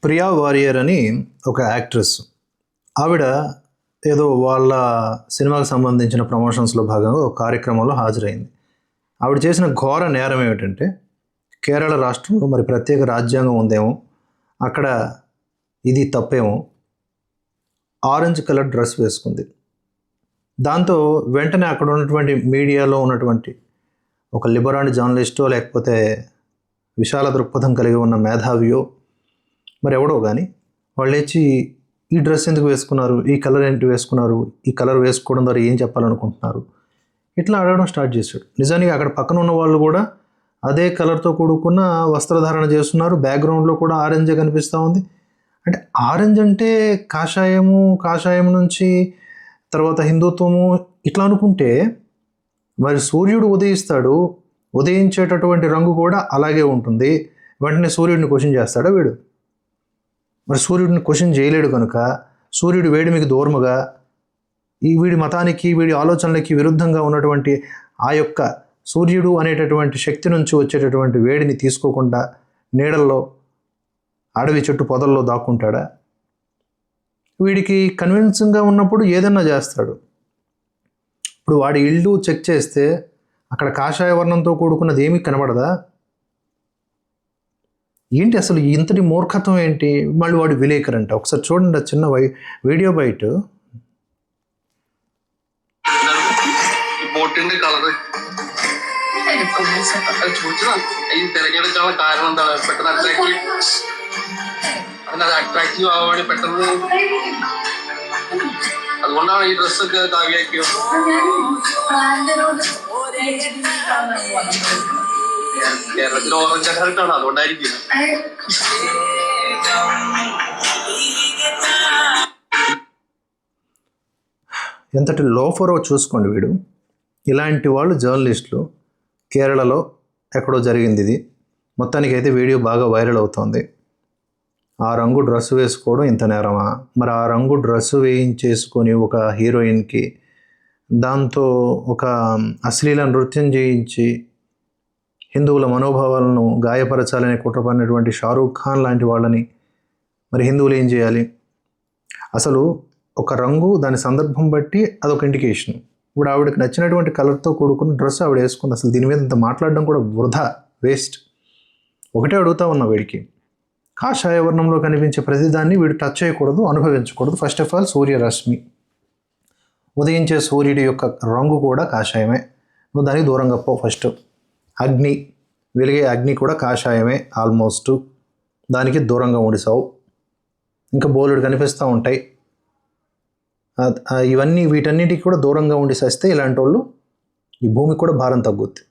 Priya warrior అని ఒక actress. ఆవిడ ఏదో వాళ్ళ సినిమాకి సంబంధించిన ప్రమోషన్స్లో భాగంగా ఒక కార్యక్రమంలో హాజరైంది. ఆవిడ చేసిన ఘోర నేరం ఏమిటంటే, కేరళ రాష్ట్రంలో మరి ప్రత్యేక రాజ్యాంగం ఉందేమో, అక్కడ ఇది తప్పేమో, ఆరెంజ్ కలర్ డ్రెస్ వేసుకుంది. దాంతో వెంటనే అక్కడ ఉన్నటువంటి మీడియాలో ఉన్నటువంటి ఒక లిబరాండ్ జర్నలిస్టో లేకపోతే విశాల దృక్పథం కలిగి ఉన్న మేధావియో మరి ఎవడో కానీ వాళ్ళు లేచి ఈ డ్రెస్ ఎందుకు వేసుకున్నారు, ఈ కలర్ ఏంటి వేసుకున్నారు, ఈ కలర్ వేసుకోవడం ద్వారా ఏం చెప్పాలనుకుంటున్నారు, ఇట్లా అడగడం స్టార్ట్ చేశాడు. నిజానికి అక్కడ పక్కన ఉన్న వాళ్ళు కూడా అదే కలర్తో కూడుకున్న వస్త్రధారణ చేస్తున్నారు. బ్యాక్గ్రౌండ్లో కూడా ఆరెంజే కనిపిస్తూ ఉంది. అంటే ఆరెంజ్ అంటే కాషాయం నుంచి తర్వాత హిందుత్వము ఇట్లా అనుకుంటే మరి సూర్యుడు ఉదయిస్తాడు, ఉదయించేటటువంటి రంగు కూడా అలాగే ఉంటుంది. వెంటనే సూర్యుడిని క్వశ్చన్ చేస్తాడా వీడు? మరి సూర్యుడిని క్వశ్చన్ చేయలేడు కనుక సూర్యుడు వేడిమికి దూరముగా వీడి మతానికి వీడి ఆలోచనలకి విరుద్ధంగా ఉన్నటువంటి ఆ యొక్క సూర్యుడు అనేటటువంటి శక్తి నుంచి వచ్చేటటువంటి వేడిని తీసుకోకుండా నీడల్లో అడవి చెట్టు పొదల్లో దాక్కుంటాడా? వీడికి కన్విన్సింగ్గా ఉన్నప్పుడు ఏదన్నా చేస్తాడు. ఇప్పుడు వాడి ఇల్లు చెక్ చేస్తే అక్కడ కాషాయ వర్ణంతో కూడుకున్నది ఏమీ కనబడదా? ఏంటి అసలు ఇంతటి మూర్ఖత్వం ఏంటి? మళ్ళీ వాడు విలేకరు అంట. ఒకసారి చూడండి ఆ చిన్న వీడియో బయట. അട്രാക്റ്റീവ് ആവാൻ വേണ്ടി പെട്ടെന്ന് അതുകൊണ്ടാണ് ഈ ഡ്രസ്സൊക്കെ താവിയാക്കിയോ. കേരളത്തിൽ ഓറഞ്ച് അലർട്ടാണ്, അതുകൊണ്ടായിരിക്കും. ఎంతటి లోఫరో చూసుకోండి వీడు. ఇలాంటి వాళ్ళు జర్నలిస్టులు. కేరళలో ఎక్కడో జరిగింది ఇది. మొత్తానికి అయితే వీడియో బాగా వైరల్ అవుతోంది. ఆ రంగు డ్రెస్సు వేసుకోవడం ఇంత నేరమా? మరి ఆ రంగు డ్రెస్సు వేయించేసుకొని ఒక హీరోయిన్కి దాంతో ఒక అశ్లీల నృత్యం చేయించి హిందువుల మనోభావాలను గాయపరచాలని కుట్రపడినటువంటి షారూఖ్ ఖాన్ లాంటి వాళ్ళని మరి హిందువులు ఏం చేయాలి? అసలు ఒక రంగు దాని సందర్భం బట్టి అదొక ఇండికేషన్. ఇప్పుడు ఆవిడకి నచ్చినటువంటి కలర్తో కూడుకున్న డ్రెస్ ఆవిడ వేసుకుంది. అసలు దీని మీద ఇంత మాట్లాడడం కూడా వృధా, వేస్ట్. ఒకటే అడుగుతా ఉన్నా వీడికి, కాషాయ వర్ణంలో కనిపించే ప్రతిదాన్ని వీడు టచ్ చేయకూడదు, అనుభవించకూడదు. ఫస్ట్ ఆఫ్ ఆల్ సూర్యరశ్మి, ఉదయించే సూర్యుడి యొక్క రంగు కూడా కాషాయమే, నువ్వు దానికి దూరంగా పో. ఫస్ట్ అగ్ని, వెలిగే అగ్ని కూడా కాషాయమే ఆల్మోస్ట్, దానికి దూరంగా ఉండిసావు. ఇంకా బోలెడు కనిపిస్తూ ఉంటాయి. వీటన్నిటికి కూడా దూరంగా ఉండి సస్తే ఇలాంటి వాళ్ళు ఈ భూమికి కూడా భారం తగ్గుద్ది.